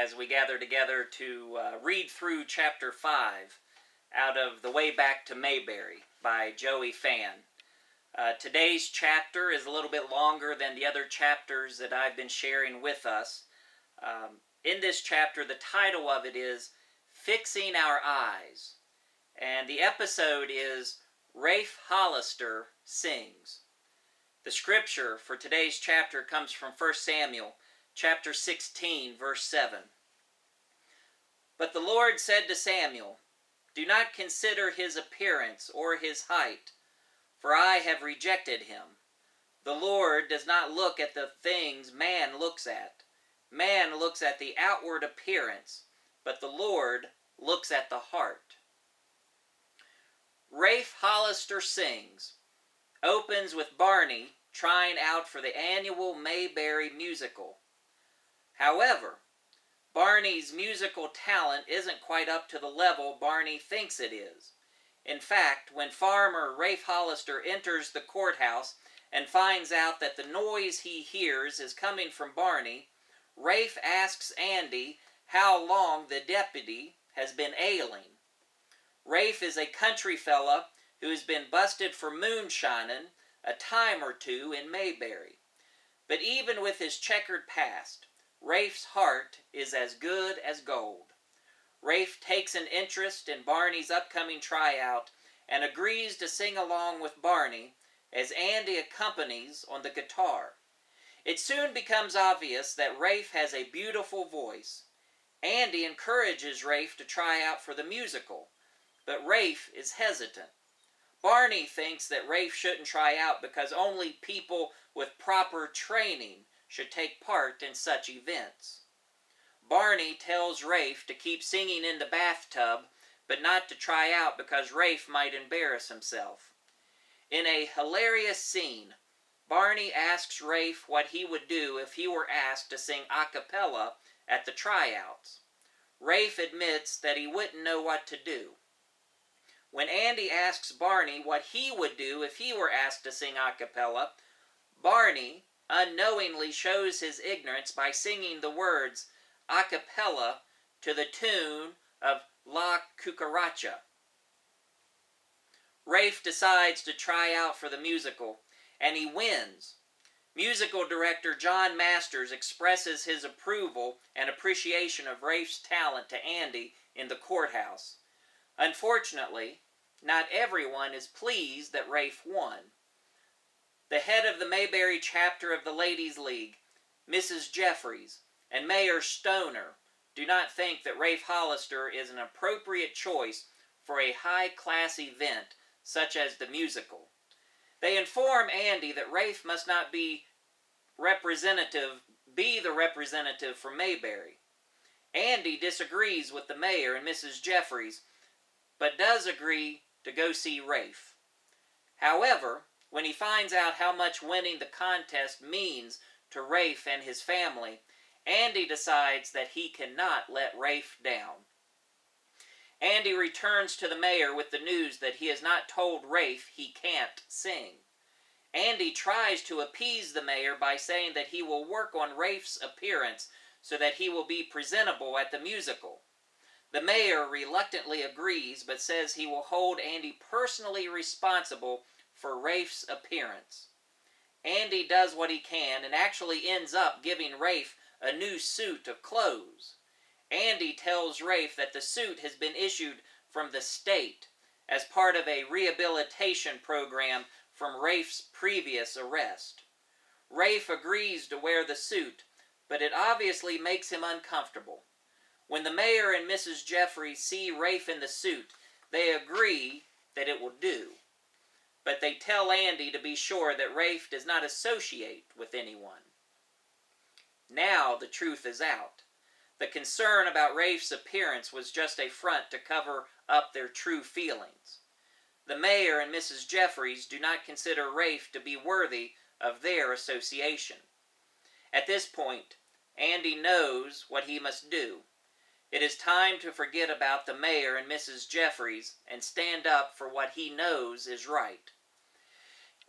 as we gather together to read through chapter 5 out of The Way Back to Mayberry by Joey Fann. Today's chapter is a little bit longer than the other chapters that I've been sharing with us. In this chapter, the title of it is Fixing Our Eyes, and the episode is Rafe Hollister Sings. The scripture for today's chapter comes from 1 Samuel chapter 16, verse 7. But the Lord said to Samuel, "Do not consider his appearance or his height, for I have rejected him. The Lord does not look at the things man looks at. Man looks at the outward appearance, but the Lord looks at the heart." Rafe Hollister Sings opens with Barney trying out for the annual Mayberry musical. However, Barney's musical talent isn't quite up to the level Barney thinks it is. In fact, when farmer Rafe Hollister enters the courthouse and finds out that the noise he hears is coming from Barney, Rafe asks Andy how long the deputy has been ailing. Rafe is a country fella who has been busted for moonshining a time or two in Mayberry. But even with his checkered past, Rafe's heart is as good as gold. Rafe takes an interest in Barney's upcoming tryout and agrees to sing along with Barney as Andy accompanies on the guitar. It soon becomes obvious that Rafe has a beautiful voice. Andy encourages Rafe to try out for the musical, but Rafe is hesitant. Barney thinks that Rafe shouldn't try out because only people with proper training should take part in such events. Barney tells Rafe to keep singing in the bathtub, but not to try out because Rafe might embarrass himself. In a hilarious scene, Barney asks Rafe what he would do if he were asked to sing a cappella at the tryouts. Rafe admits that he wouldn't know what to do. When Andy asks Barney what he would do if he were asked to sing a cappella, Barney unknowingly shows his ignorance by singing the words a cappella to the tune of La Cucaracha. Rafe decides to try out for the musical, and he wins. Musical director John Masters expresses his approval and appreciation of Rafe's talent to Andy in the courthouse. Unfortunately, not everyone is pleased that Rafe won. The head of the Mayberry chapter of the Ladies' League, Mrs. Jeffries, and Mayor Stoner do not think that Rafe Hollister is an appropriate choice for a high-class event such as the musical. They inform Andy that Rafe must not be the representative for Mayberry. Andy disagrees with the mayor and Mrs. Jeffries, but does agree to go see Rafe. However, when he finds out how much winning the contest means to Rafe and his family, Andy decides that he cannot let Rafe down. Andy returns to the mayor with the news that he has not told Rafe he can't sing. Andy tries to appease the mayor by saying that he will work on Rafe's appearance so that he will be presentable at the musical. The mayor reluctantly agrees, but says he will hold Andy personally responsible for Rafe's appearance. Andy does what he can and actually ends up giving Rafe a new suit of clothes. Andy tells Rafe that the suit has been issued from the state as part of a rehabilitation program from Rafe's previous arrest. Rafe agrees to wear the suit, but it obviously makes him uncomfortable. When the mayor and Mrs. Jeffries see Rafe in the suit, they agree that it will do. But they tell Andy to be sure that Rafe does not associate with anyone. Now the truth is out. The concern about Rafe's appearance was just a front to cover up their true feelings. The mayor and Mrs. Jeffries do not consider Rafe to be worthy of their association. At this point, Andy knows what he must do. It is time to forget about the mayor and Mrs. Jeffries and stand up for what he knows is right.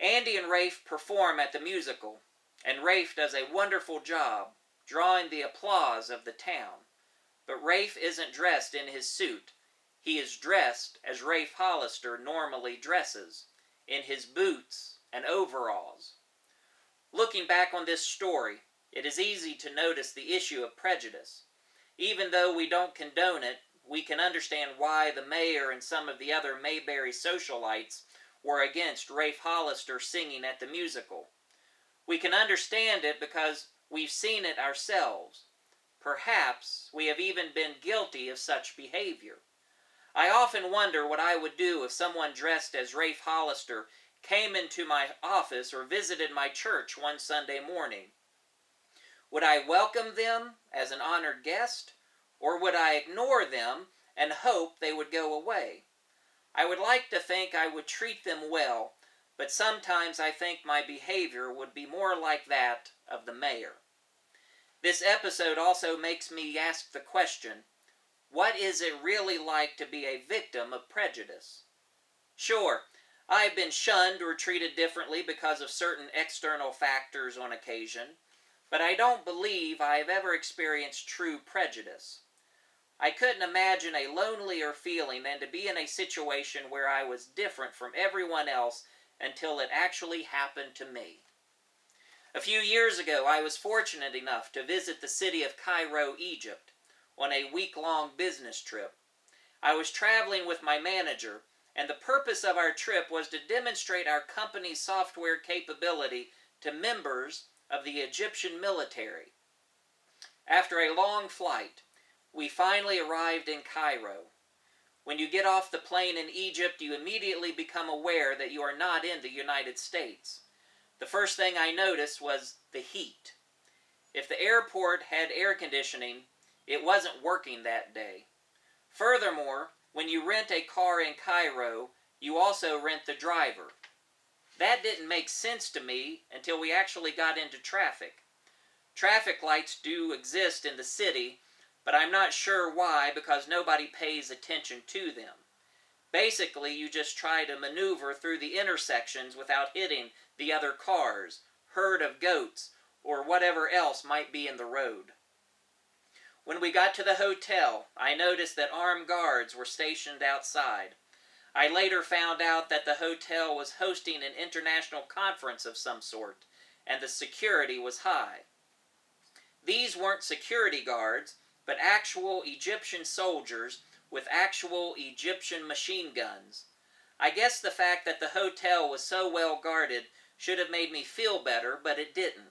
Andy and Rafe perform at the musical, and Rafe does a wonderful job, drawing the applause of the town. But Rafe isn't dressed in his suit. He is dressed as Rafe Hollister normally dresses, in his boots and overalls. Looking back on this story, it is easy to notice the issue of prejudice. Even though we don't condone it, we can understand why the mayor and some of the other Mayberry socialites were against Rafe Hollister singing at the musical. We can understand it because we've seen it ourselves. Perhaps we have even been guilty of such behavior. I often wonder what I would do if someone dressed as Rafe Hollister came into my office or visited my church one Sunday morning. Would I welcome them as an honored guest, or would I ignore them and hope they would go away? I would like to think I would treat them well, but sometimes I think my behavior would be more like that of the mayor. This episode also makes me ask the question, what is it really like to be a victim of prejudice? Sure, I've been shunned or treated differently because of certain external factors on occasion, but I don't believe I have ever experienced true prejudice. I couldn't imagine a lonelier feeling than to be in a situation where I was different from everyone else until it actually happened to me. A few years ago, I was fortunate enough to visit the city of Cairo, Egypt, on a week-long business trip. I was traveling with my manager, and the purpose of our trip was to demonstrate our company's software capability to members of the Egyptian military. After a long flight, we finally arrived in Cairo. When you get off the plane in Egypt, you immediately become aware that you are not in the United States. The first thing I noticed was the heat. If the airport had air conditioning, it wasn't working that day. Furthermore, when you rent a car in Cairo, you also rent the driver. That didn't make sense to me until we actually got into traffic. Traffic lights do exist in the city, but I'm not sure why, because nobody pays attention to them. Basically, you just try to maneuver through the intersections without hitting the other cars, herd of goats, or whatever else might be in the road. When we got to the hotel, I noticed that armed guards were stationed outside. I later found out that the hotel was hosting an international conference of some sort, and the security was high. These weren't security guards, but actual Egyptian soldiers with actual Egyptian machine guns. I guess the fact that the hotel was so well guarded should have made me feel better, but it didn't.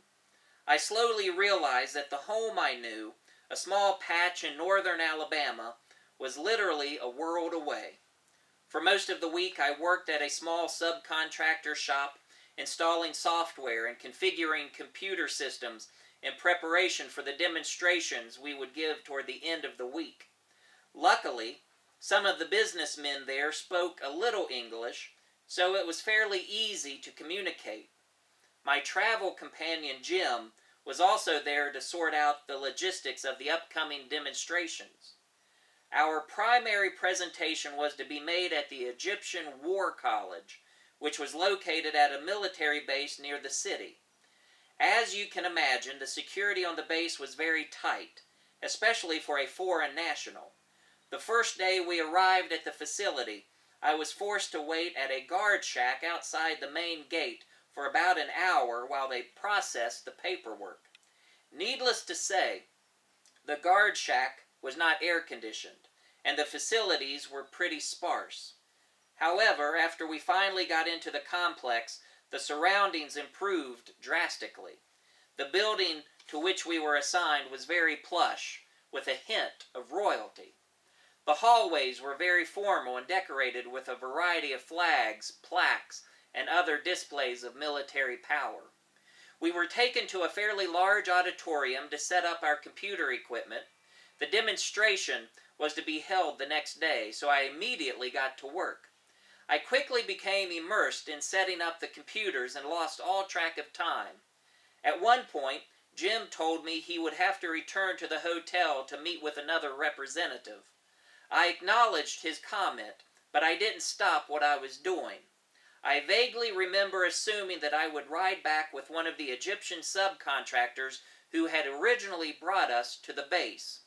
I slowly realized that the home I knew, a small patch in northern Alabama, was literally a world away. For most of the week, I worked at a small subcontractor shop, installing software and configuring computer systems in preparation for the demonstrations we would give toward the end of the week. Luckily, some of the businessmen there spoke a little English, so it was fairly easy to communicate. My travel companion, Jim, was also there to sort out the logistics of the upcoming demonstrations. Our primary presentation was to be made at the Egyptian War College, which was located at a military base near the city. As you can imagine, the security on the base was very tight, especially for a foreign national. The first day we arrived at the facility, I was forced to wait at a guard shack outside the main gate for about an hour while they processed the paperwork. Needless to say, the guard shack was not air-conditioned, and the facilities were pretty sparse. However, after we finally got into the complex, the surroundings improved drastically. The building to which we were assigned was very plush, with a hint of royalty. The hallways were very formal and decorated with a variety of flags, plaques, and other displays of military power. We were taken to a fairly large auditorium to set up our computer equipment. The demonstration was to be held the next day, so I immediately got to work. I quickly became immersed in setting up the computers and lost all track of time. At one point, Jim told me he would have to return to the hotel to meet with another representative. I acknowledged his comment, but I didn't stop what I was doing. I vaguely remember assuming that I would ride back with one of the Egyptian subcontractors who had originally brought us to the base.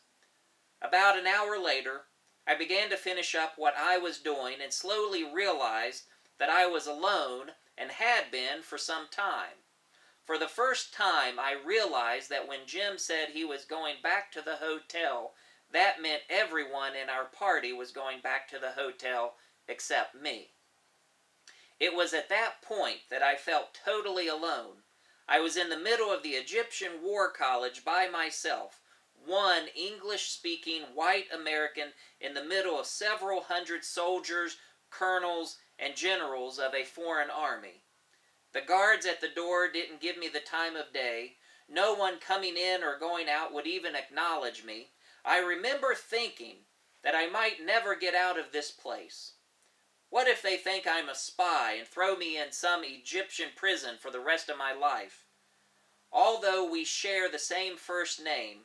About an hour later, I began to finish up what I was doing and slowly realized that I was alone and had been for some time. For the first time, I realized that when Jim said he was going back to the hotel, that meant everyone in our party was going back to the hotel except me. It was at that point that I felt totally alone. I was in the middle of the Egyptian War College by myself, one English-speaking white American in the middle of several hundred soldiers, colonels, and generals of a foreign army. The guards at the door didn't give me the time of day. No one coming in or going out would even acknowledge me. I remember thinking that I might never get out of this place. What if they think I'm a spy and throw me in some Egyptian prison for the rest of my life? Although we share the same first name,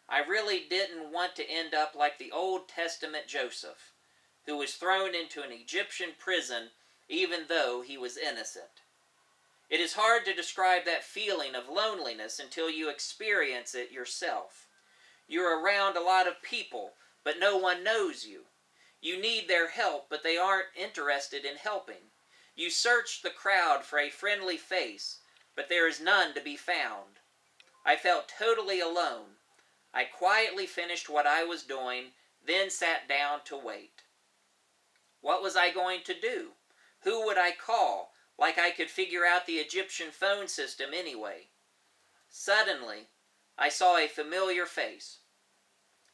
I really didn't want to end up like the Old Testament Joseph, who was thrown into an Egyptian prison even though he was innocent. It is hard to describe that feeling of loneliness until you experience it yourself. You're around a lot of people, but no one knows you. You need their help, but they aren't interested in helping. You search the crowd for a friendly face, but there is none to be found. I felt totally alone. I quietly finished what I was doing, then sat down to wait. What was I going to do? Who would I call? Like I could figure out the Egyptian phone system anyway. Suddenly, I saw a familiar face.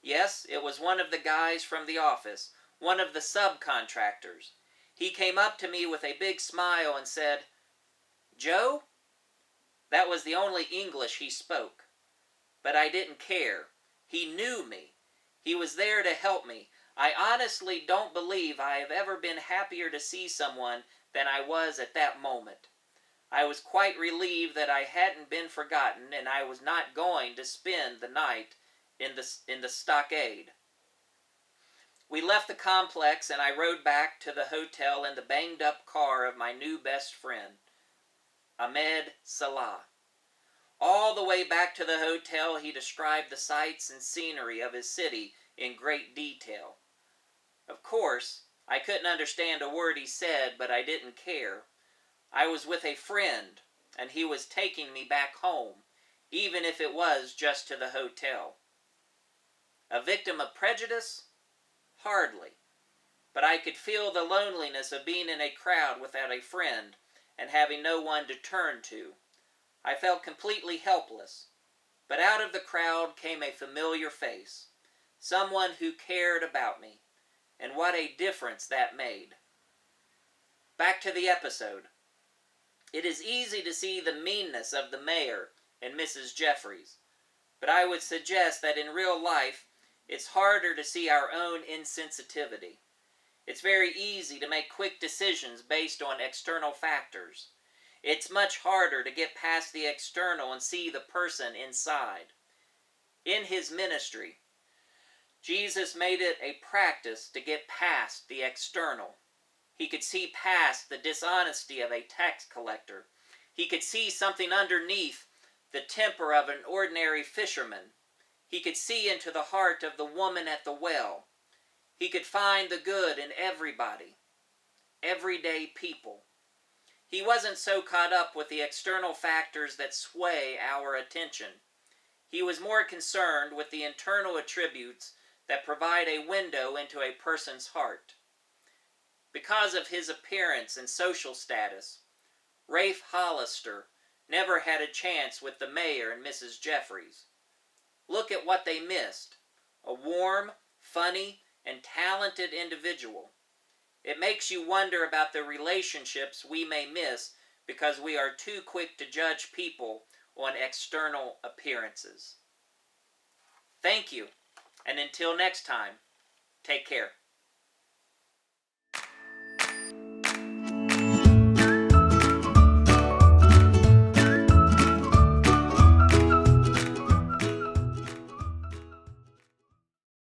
Yes, it was one of the guys from the office, one of the subcontractors. He came up to me with a big smile and said, "Joe?" That was the only English he spoke. But I didn't care. He knew me. He was there to help me. I honestly don't believe I have ever been happier to see someone than I was at that moment. I was quite relieved that I hadn't been forgotten and I was not going to spend the night in the stockade. We left the complex and I rode back to the hotel in the banged-up car of my new best friend, Ahmed Salah. All the way back to the hotel, he described the sights and scenery of his city in great detail. Of course, I couldn't understand a word he said, but I didn't care. I was with a friend, and he was taking me back home, even if it was just to the hotel. A victim of prejudice? Hardly. But I could feel the loneliness of being in a crowd without a friend and having no one to turn to. I felt completely helpless. But out of the crowd came a familiar face, someone who cared about me, and what a difference that made. Back to the episode. It is easy to see the meanness of the mayor and Mrs. Jeffries, but I would suggest that in real life, it's harder to see our own insensitivity. It's very easy to make quick decisions based on external factors. It's much harder to get past the external and see the person inside. In his ministry, Jesus made it a practice to get past the external. He could see past the dishonesty of a tax collector. He could see something underneath the temper of an ordinary fisherman. He could see into the heart of the woman at the well. He could find the good in everybody, everyday people. He wasn't so caught up with the external factors that sway our attention. He was more concerned with the internal attributes that provide a window into a person's heart. Because of his appearance and social status, Rafe Hollister never had a chance with the mayor and Mrs. Jeffries. Look at what they missed: a warm, funny, and talented individual. It makes you wonder about the relationships we may miss because we are too quick to judge people on external appearances. Thank you, and until next time, take care.